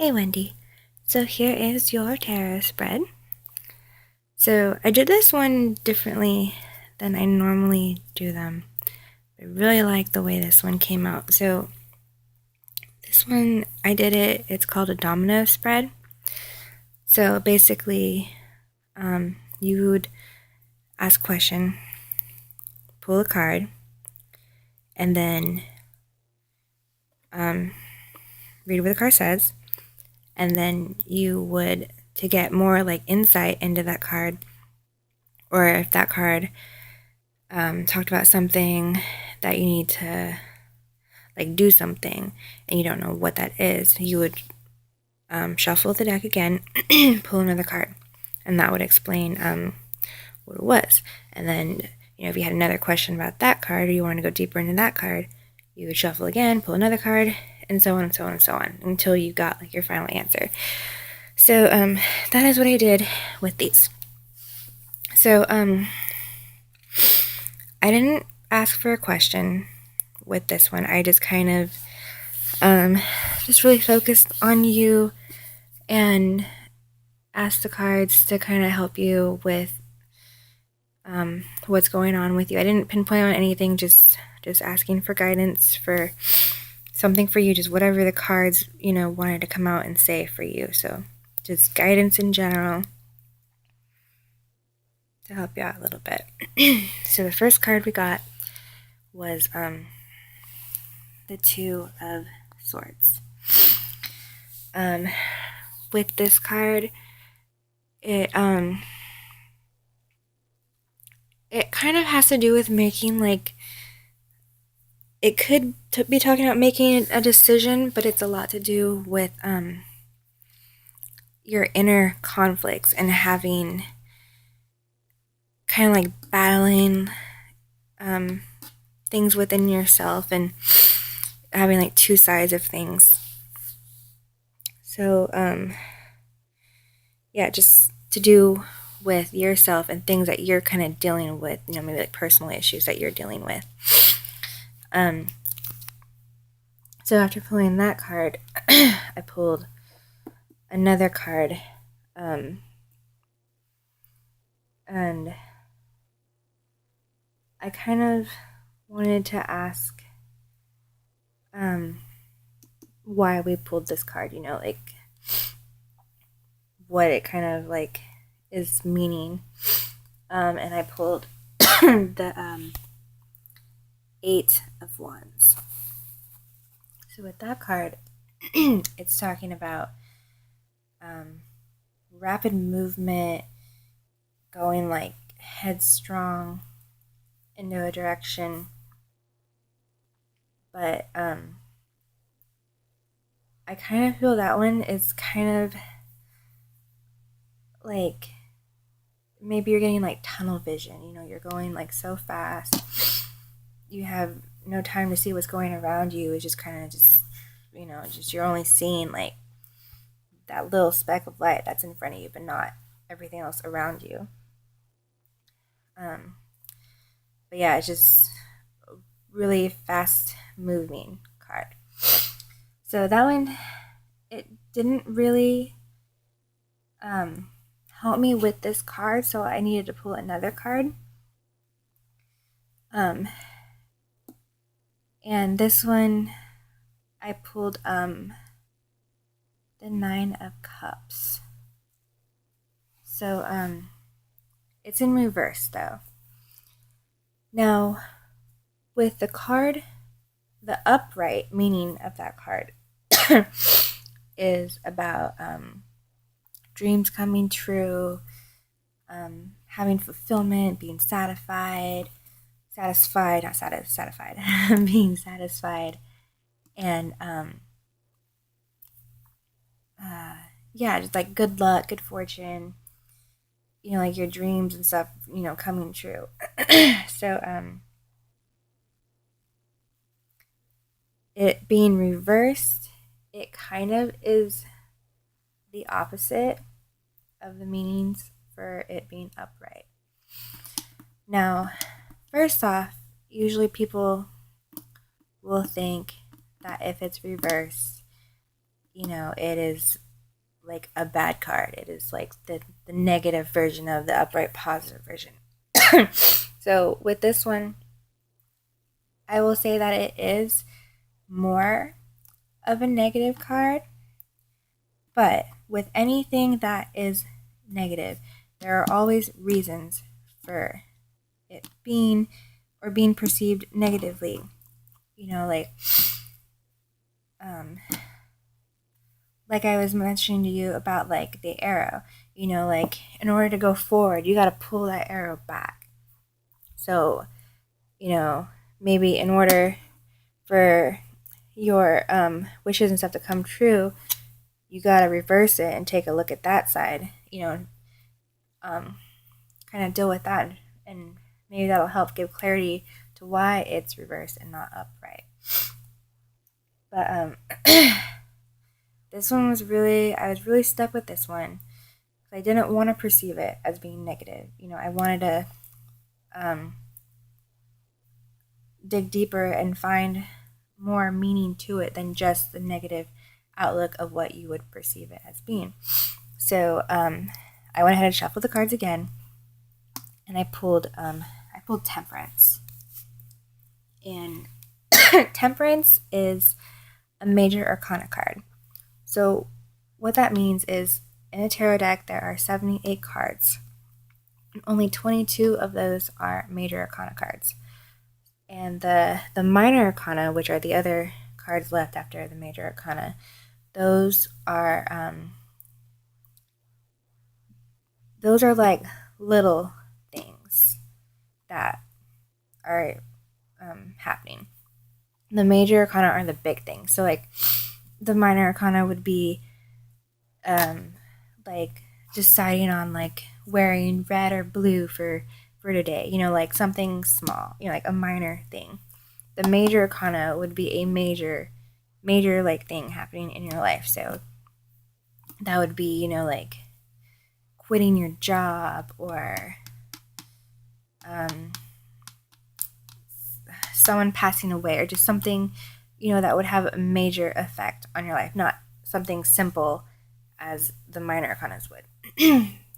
Hey Wendy, so here is your tarot spread. So I did this one differently than I normally do them. I really like the way this one came out. So this one, it's called a domino spread. So basically, you would ask a question, pull a card, and then read what the card says, and then you would, to get more like insight into that card, or if that card talked about something that you need to like do something and you don't know what that is, you would shuffle the deck again, pull another card, and that would explain what it was. And then, if you had another question about that card or you want to go deeper into that card, you would shuffle again, pull another card, and so on and so on and so on until you got like your final answer. So that is what I did with these. So I didn't ask for a question with this one. I just kind of just really focused on you and asked the cards to kind of help you with what's going on with you. I didn't pinpoint on anything, just asking for guidance for something for you, just whatever the cards, wanted to come out and say for you. So just guidance in general to help you out a little bit. So the first card we got was the Two of Swords. With this card, it kind of has to do with making, like, it could be talking about making a decision, but it's a lot to do with your inner conflicts and having kind of like battling things within yourself and having like two sides of things. So yeah, just to do with yourself and things that you're kind of dealing with, maybe like personal issues that you're dealing with. So after pulling that card, I pulled another card, and I kind of wanted to ask why we pulled this card, like what it kind of like is meaning. And I pulled the Eight of Wands. So with that card, it's talking about rapid movement, going like headstrong into a direction. But I kind of feel that one is kind of like maybe you're getting like tunnel vision. You're going like so fast. You have no time to see what's going around you. It's just kind of just you're only seeing like that little speck of light that's in front of you, but not everything else around you. But yeah, it's just a really fast moving card. So that one, it didn't really help me with this card, so I needed to pull another card. And this one, I pulled the Nine of Cups. So it's in reverse though. Now, with the card, the upright meaning of that card is about dreams coming true, having fulfillment, being satisfied, being satisfied, and yeah, just like good luck, good fortune, like your dreams and stuff, coming true. So it being reversed, it kind of is the opposite of the meanings for it being upright. Now, first off, usually people will think that if it's reversed, it is like a bad card. It is like the negative version of the upright positive version. So with this one, I will say that it is more of a negative card, but with anything that is negative, there are always reasons for it being perceived negatively. Like I was mentioning to you about like the arrow, like in order to go forward, you got to pull that arrow back. So, maybe in order for your wishes and stuff to come true, you got to reverse it and take a look at that side, kind of deal with that, and maybe that'll help give clarity to why it's reversed and not upright. But this one was I was really stuck with this one because I didn't want to perceive it as being negative. I wanted to dig deeper and find more meaning to it than just the negative outlook of what you would perceive it as being. So I went ahead and shuffled the cards again, and I pulled Temperance. And Temperance is a major arcana card. So what that means is in a tarot deck there are 78 cards. And only 22 of those are major arcana cards. And the minor arcana, which are the other cards left after the major arcana, those are like little things that are happening. The major arcana are the big things. So like the minor arcana would be like deciding on like wearing red or blue for today, like something small, like a minor thing. The major arcana would be a major like thing happening in your life. So that would be, like quitting your job or someone passing away, or just something, that would have a major effect on your life, not something simple as the minor arcanas would.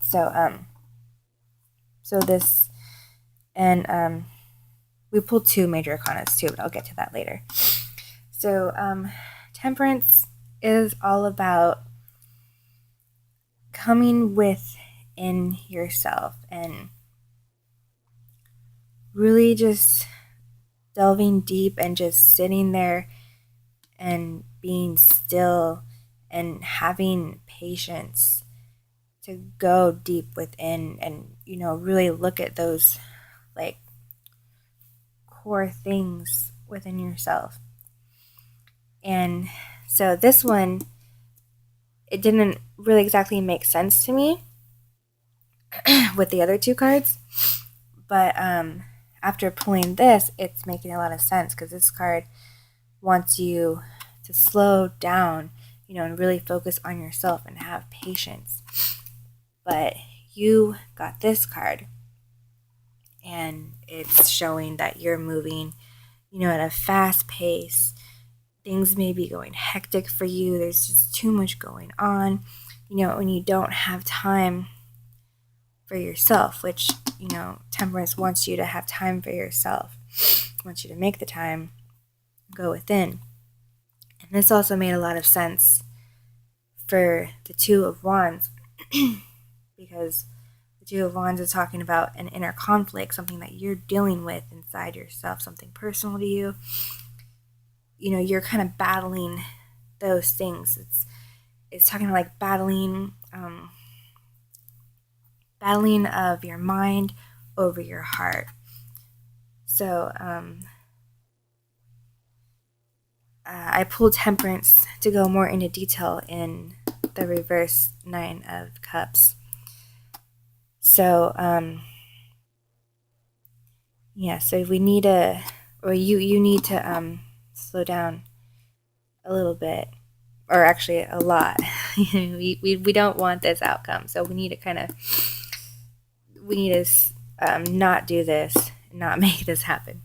So this, and we pulled 2 major arcanas too, but I'll get to that later. So Temperance is all about coming within yourself and really just delving deep and just sitting there and being still and having patience to go deep within and, really look at those like core things within yourself. And so this one, it didn't really exactly make sense to me with the other 2 cards, but after pulling this, it's making a lot of sense because this card wants you to slow down, and really focus on yourself and have patience. But you got this card, and it's showing that you're moving, at a fast pace. Things may be going hectic for you. There's just too much going on, when you don't have time for yourself, which, Temperance wants you to have time for yourself, wants you to make the time, go within. And this also made a lot of sense for the 2 of Wands because the 2 of Wands is talking about an inner conflict, something that you're dealing with inside yourself, something personal to you. You're kind of battling those things. It's talking about like battling of your mind over your heart. So I pulled Temperance to go more into detail in the reverse 9 of Cups. So so we need you need to slow down a little bit, or actually a lot. we don't want this outcome, so we need to not do this, not make this happen.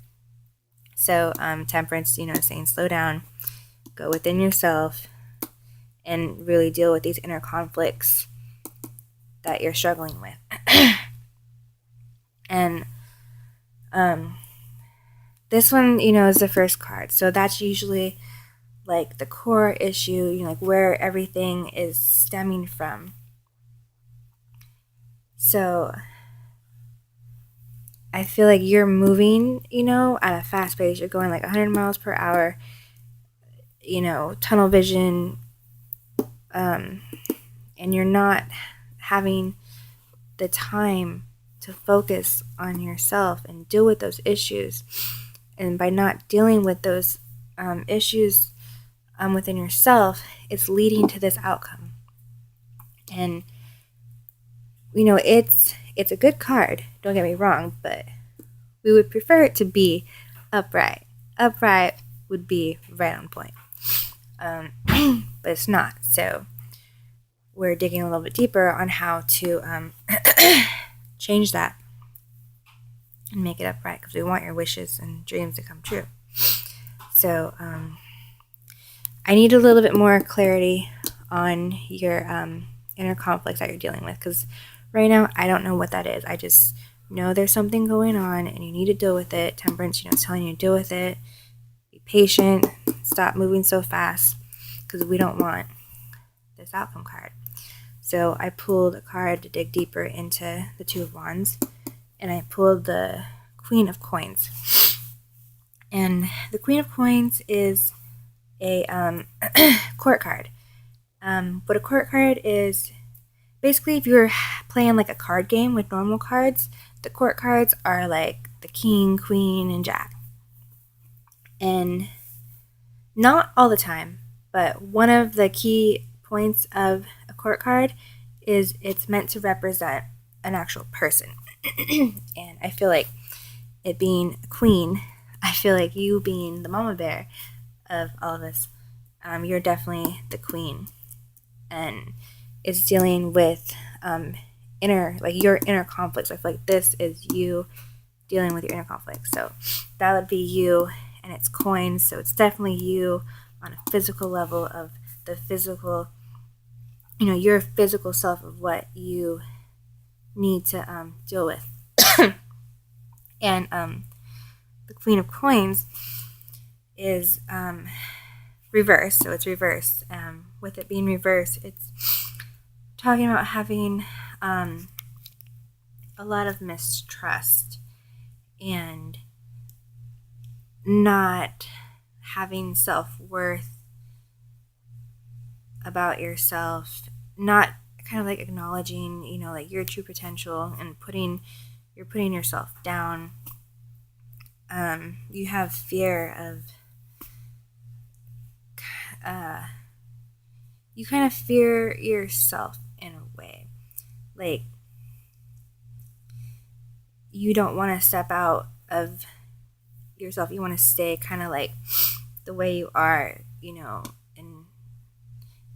So Temperance, saying slow down, go within yourself, and really deal with these inner conflicts that you're struggling with. And this one, is the first card. So that's usually like the core issue, like where everything is stemming from. So I feel like you're moving, at a fast pace. You're going like 100 miles per hour, tunnel vision, and you're not having the time to focus on yourself and deal with those issues. And by not dealing with those issues within yourself, it's leading to this outcome. And it's a good card, don't get me wrong, but we would prefer it to be upright. Upright would be right on point. But it's not. So we're digging a little bit deeper on how to change that and make it upright, because we want your wishes and dreams to come true. So I need a little bit more clarity on your inner conflicts that you're dealing with, because right now I don't know what that is. I just know there's something going on and you need to deal with it. Temperance, is telling you to deal with it. Be patient. Stop moving so fast, because we don't want this outcome card. So I pulled a card to dig deeper into the Two of Wands, and I pulled the Queen of Coins. And the Queen of Coins is a court card. What a court card is, basically if you're playing like a card game with normal cards, the court cards are like the King, Queen, and Jack. And not all the time, but one of the key points of a court card is it's meant to represent an actual person. And I feel like it being a queen, I feel like you being the mama bear of all of us, you're definitely the queen. And it's dealing with your inner conflicts. I feel like this is you dealing with your inner conflicts. So that would be you, and it's coins. So it's definitely you on a physical level of the physical, your physical self of what you need to deal with. And the Queen of Coins is reversed. So it's reversed. With it being reversed, it's talking about having a lot of mistrust and not having self-worth about yourself, not kind of like acknowledging, like your true potential, and you're putting yourself down. You have fear of, you kind of fear yourself in a way. Like, you don't want to step out of yourself. You want to stay kind of like the way you are, and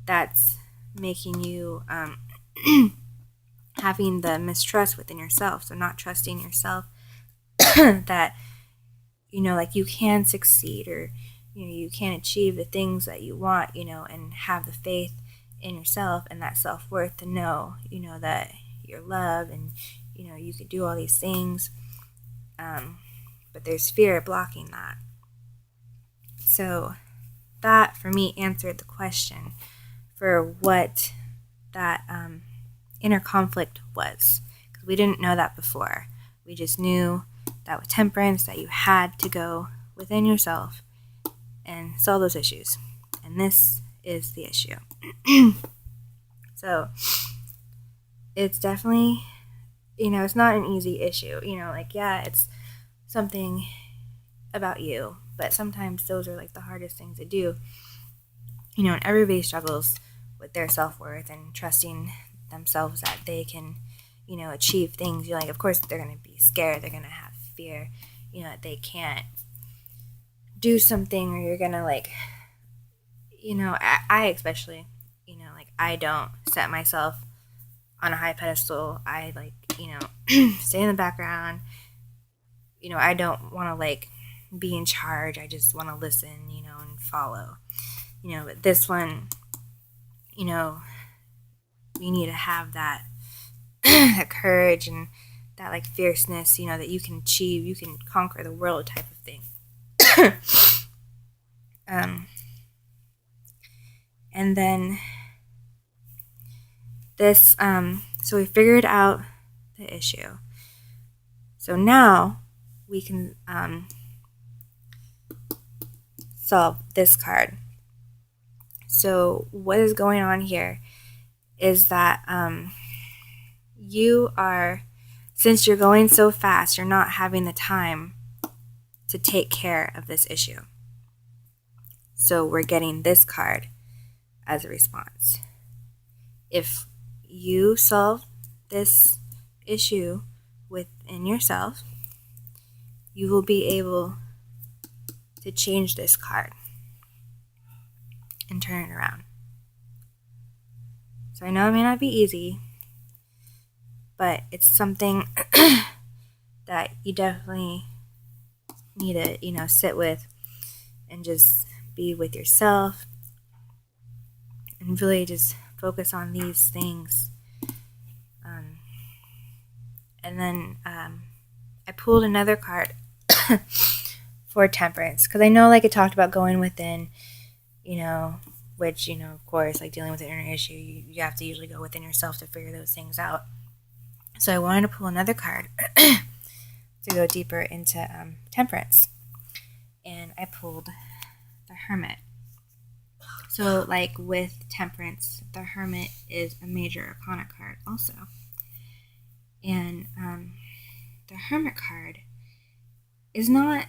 that's making you having the mistrust within yourself. So not trusting yourself that, like you can succeed, or, you can achieve the things that you want, and have the faith in yourself and that self-worth to know, that you're loved and, you can do all these things. But there's fear blocking that. So that, for me, answered the question for what that inner conflict was. Because we didn't know that before. We just knew that with temperance, that you had to go within yourself and solve those issues. And this is the issue. So it's definitely, it's not an easy issue. It's something about you, but sometimes those are like the hardest things to do. And everybody struggles with their self-worth and trusting themselves that they can, achieve things. Of course they're going to be scared, they're going to have fear, that they can't do something, or you're going to I especially, I don't set myself on a high pedestal. I stay in the background. I don't want to be in charge. I just want to listen, and follow. But this one, we need to have that that courage and that like fierceness, that you can achieve, you can conquer the world type of thing. And then this, so we figured out the issue. So now we can solve this card. So what is going on here is that since you're going so fast, you're not having the time to take care of this issue. So we're getting this card as a response. If you solve this issue within yourself, you will be able to change this card and turn it around. So I know it may not be easy, but it's something that you definitely need to, sit with and just be with yourself and really just focus on these things. And then I pulled another card for temperance, because I know like it talked about going within, which, of course, like dealing with an inner issue, you have to usually go within yourself to figure those things out. So I wanted to pull another card to go deeper into temperance. And I pulled the Hermit. So like with temperance, the Hermit is a major arcana card also. And the Hermit card is not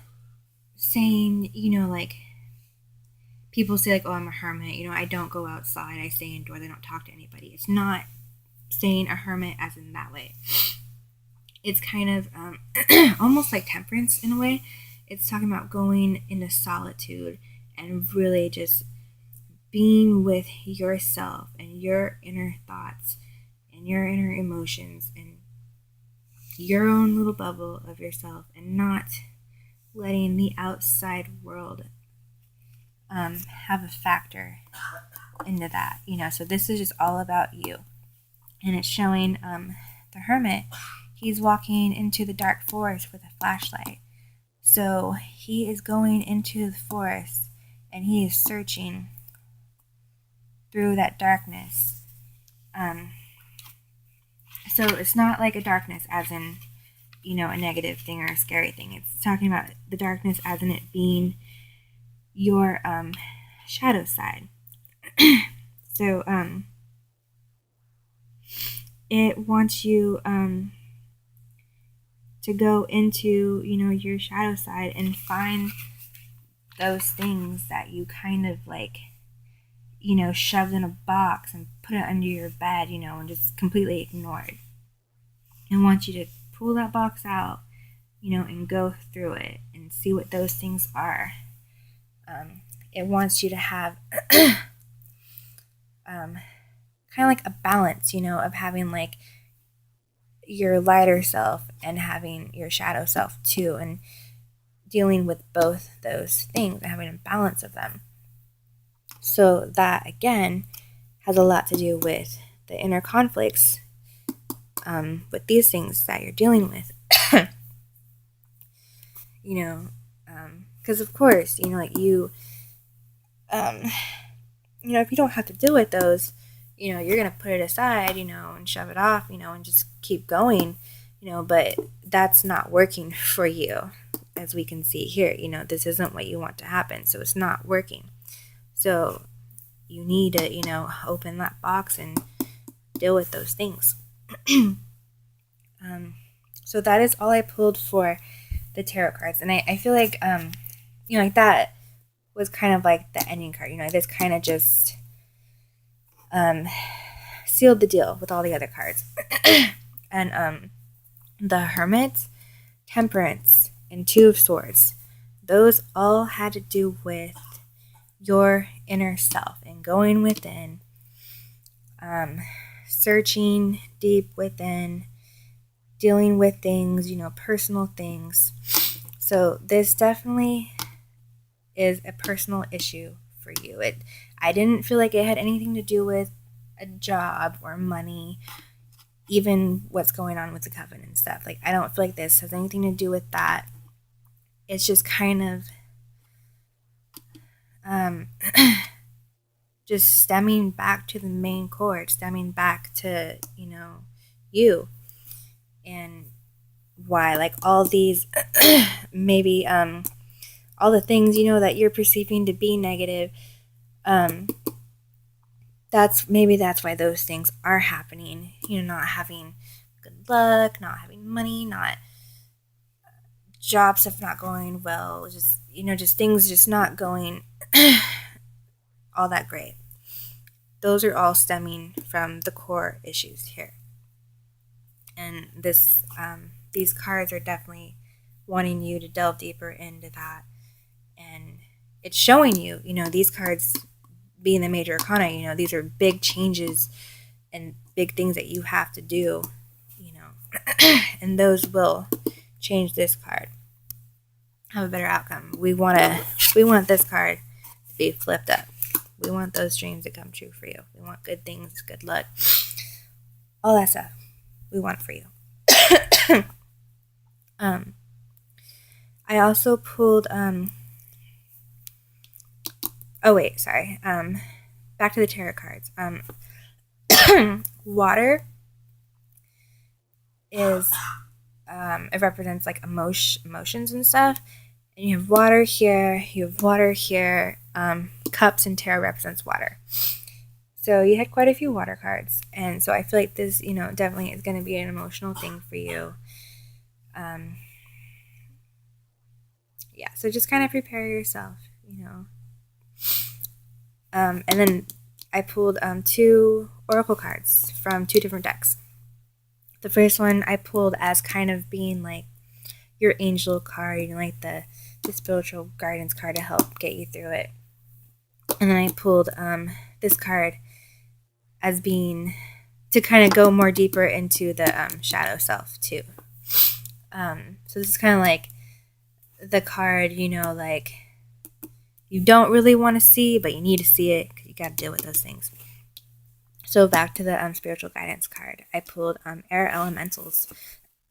saying, like people say like, oh, I'm a hermit, I don't go outside, I stay indoors, I don't talk to anybody. It's not saying a hermit as in that way. It's kind of almost like temperance in a way. It's talking about going into solitude and really just being with yourself and your inner thoughts and your inner emotions and your own little bubble of yourself, and not letting the outside world have a factor into that. So this is just all about you. And it's showing the Hermit, he's walking into the dark forest with a flashlight. So he is going into the forest and he is searching through that darkness. So it's not like a darkness as in, a negative thing or a scary thing. It's talking about the darkness as in it being your shadow side. So it wants you to go into, your shadow side and find those things that you kind of like, shoved in a box and put it under your bed, and just completely ignored. And wants you to pull that box out, and go through it and see what those things are. It wants you to have kind of like a balance, of having like your lighter self and having your shadow self too, and dealing with both those things and having a balance of them. So that again has a lot to do with the inner conflicts with these things that you're dealing with. Because of course, like you, if you don't have to deal with those, you're going to put it aside, and shove it off, and just keep going, but that's not working for you, as we can see here. This isn't what you want to happen, so it's not working. So you need to, open that box and deal with those things. So that is all I pulled for the tarot cards. And I feel like, like that was kind of like the ending card. This kind of just sealed the deal with all the other cards. And the Hermit, Temperance, and Two of Swords, those all had to do with your inner self and going within, searching deep within, dealing with things, personal things. So this definitely is a personal issue for you. I didn't feel like it had anything to do with a job or money, even what's going on with the coven and stuff. Like, I don't feel like this has anything to do with that. It's just kind of just stemming back to the main core, stemming back to, you, and why, like, all these maybe all the things, that you're perceiving to be negative, that's why those things are happening. Not having good luck, not having money, not job stuff not going well, just things just not going all that great. Those are all stemming from the core issues here. And these cards are definitely wanting you to delve deeper into that. And it's showing you, these cards being the major arcana, these are big changes and big things that you have to do, and those will change this card, have a better outcome. We want this card to be flipped up. We want those dreams to come true for you. We want good things, good luck, all that stuff. We want it for you. I also pulled back to the tarot cards. Water is it represents like emotions and stuff. And you have water here, cups and tarot represents water. So you had quite a few water cards. And so I feel like this, definitely is going to be an emotional thing for you. So just kind of prepare yourself, and then I pulled 2 oracle cards from 2 different decks. The first one I pulled as kind of being like your angel card, like the spiritual guidance card to help get you through it. And then I pulled this card as being to kind of go more deeper into the shadow self too. So this is kind of like the card, like you don't really want to see, but you need to see it because you got to deal with those things. So back to the spiritual guidance card, I pulled air elementals.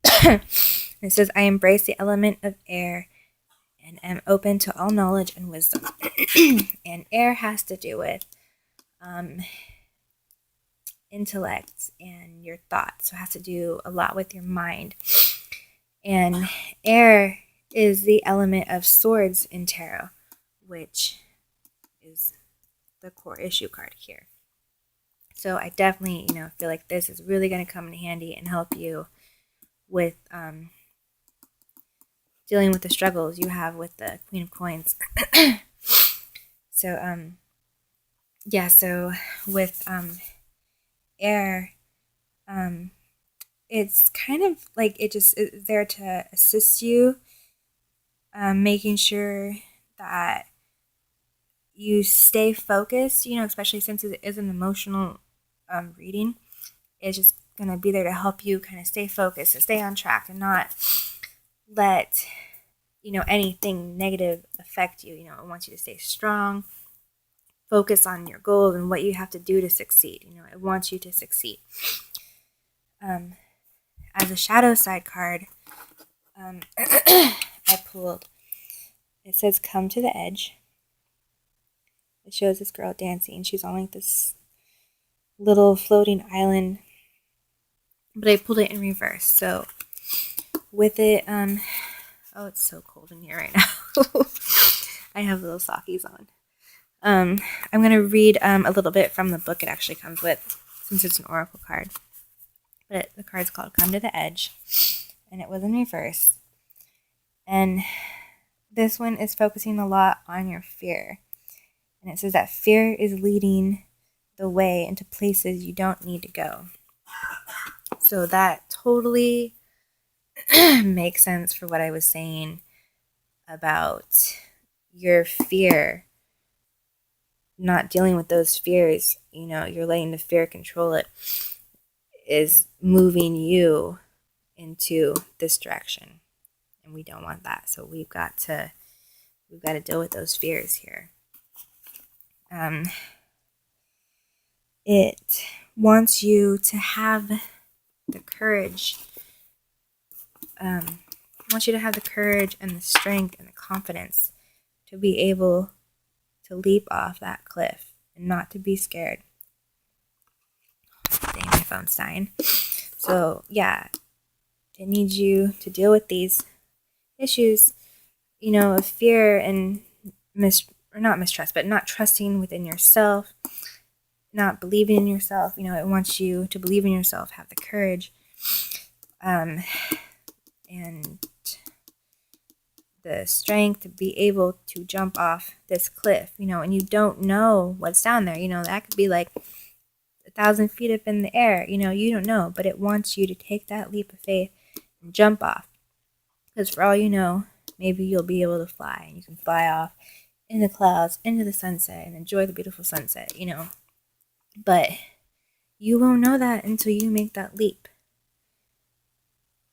It says, I embrace the element of air and am open to all knowledge and wisdom. And air has to do with intellect and your thoughts. So it has to do a lot with your mind. And air is the element of swords in tarot, which is the core issue card here. So I definitely, feel like this is really going to come in handy and help you with dealing with the struggles you have with the Queen of Coins. So, so with air, it's kind of like it just is there to assist you, making sure that you stay focused, especially since it is an emotional reading. It's just going to be there to help you kind of stay focused and stay on track and not let, anything negative affect you. It wants you to stay strong, focus on your goals and what you have to do to succeed. It wants you to succeed. As a shadow side card, I pulled, it says, come to the edge. It shows this girl dancing. She's on like this little floating island, but I pulled it in reverse. So with it, oh, it's so cold in here right now. I have little sockies on. I'm going to read a little bit from the book it actually comes with, since it's an oracle card. But the card's called Come to the Edge, and it was in reverse. And this one is focusing a lot on your fear. And it says that fear is leading the way into places you don't need to go. So that totally makes sense for what I was saying about your fear, not dealing with those fears. You're letting the fear control it, is moving you into this direction. And we don't want that. So we've got to deal with those fears here. It wants you to have the courage. It wants you to have the courage and the strength and the confidence to be able to leap off that cliff and not to be scared. Dang, my phone's dying. So yeah, it needs you to deal with these issues, of fear and not mistrust, but not trusting within yourself, not believing in yourself. It wants you to believe in yourself, have the courage, and the strength to be able to jump off this cliff, and you don't know what's down there. That could be like 1,000 feet up in the air. You don't know, but it wants you to take that leap of faith and jump off. Because for all you know, maybe you'll be able to fly, and you can fly off in the clouds, into the sunset, and enjoy the beautiful sunset, But you won't know that until you make that leap.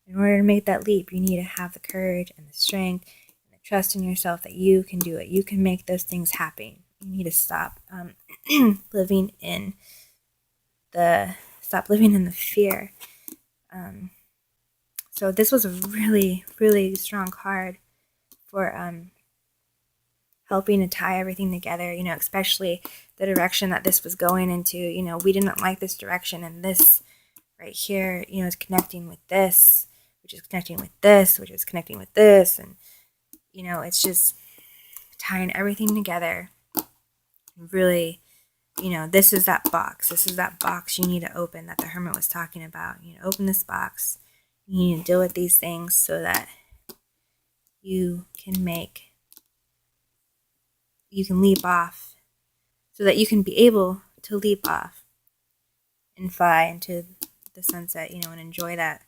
In order to make that leap, you need to have the courage and the strength and the trust in yourself that you can do it. You can make those things happen. You need to stop living in the fear. So this was a really, really strong card for helping to tie everything together, especially the direction that this was going into. We didn't like this direction, and this right here, is connecting with this, which is connecting with this, which is connecting with this, and, it's just tying everything together. Really, this is that box. This is that box you need to open that the Hermit was talking about. You need to open this box. You need to deal with these things so that you can leap off, so that you can be able to leap off and fly into the sunset, and enjoy that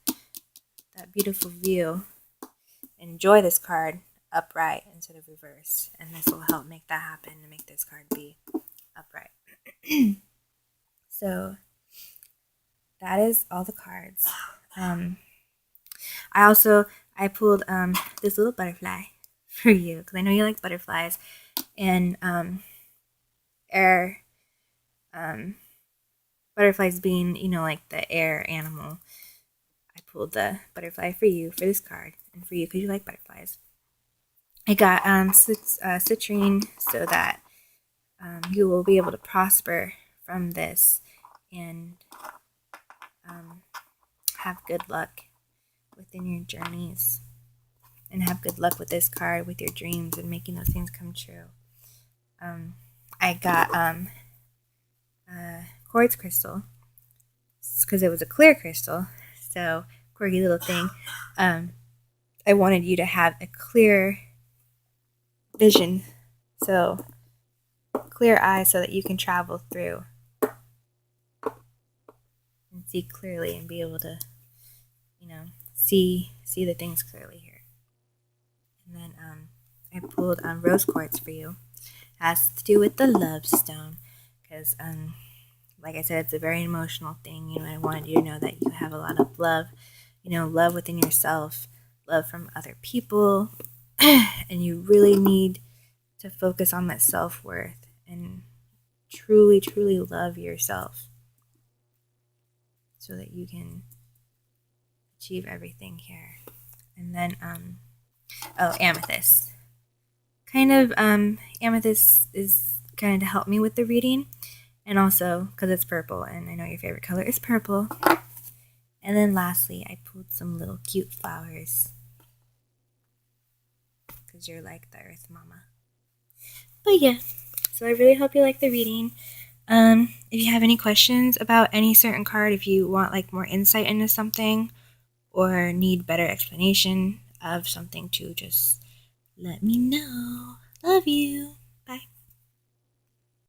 beautiful view. Enjoy this card upright instead of reverse, and this will help make that happen and make this card be upright. So that is all the cards. I pulled this little butterfly for you because I know you like butterflies, and butterflies being, like the air animal. I pulled the butterfly for you for this card, and for you because you like butterflies. I got citrine so that you will be able to prosper from this and have good luck within your journeys, and have good luck with this card, with your dreams, and making those things come true. I got quartz crystal because it was a clear crystal, so quirky little thing. I wanted you to have a clear vision, so clear eyes, so that you can travel through and see clearly and be able to, see the things clearly here. And then I pulled rose quartz for you. It has to do with the love stone, because like I said, it's a very emotional thing. I wanted you to know that you have a lot of love, love within yourself, love from other people, and you really need to focus on that self-worth and truly, truly love yourself so that you can achieve everything here. And then, amethyst. Amethyst is kind of to help me with the reading, and also because it's purple, and I know your favorite color is purple. And then lastly, I pulled some little cute flowers because you're like the earth mama. But yeah, so I really hope you like the reading. If you have any questions about any certain card, if you want like more insight into something or need better explanation of something too, just let me know. Love you.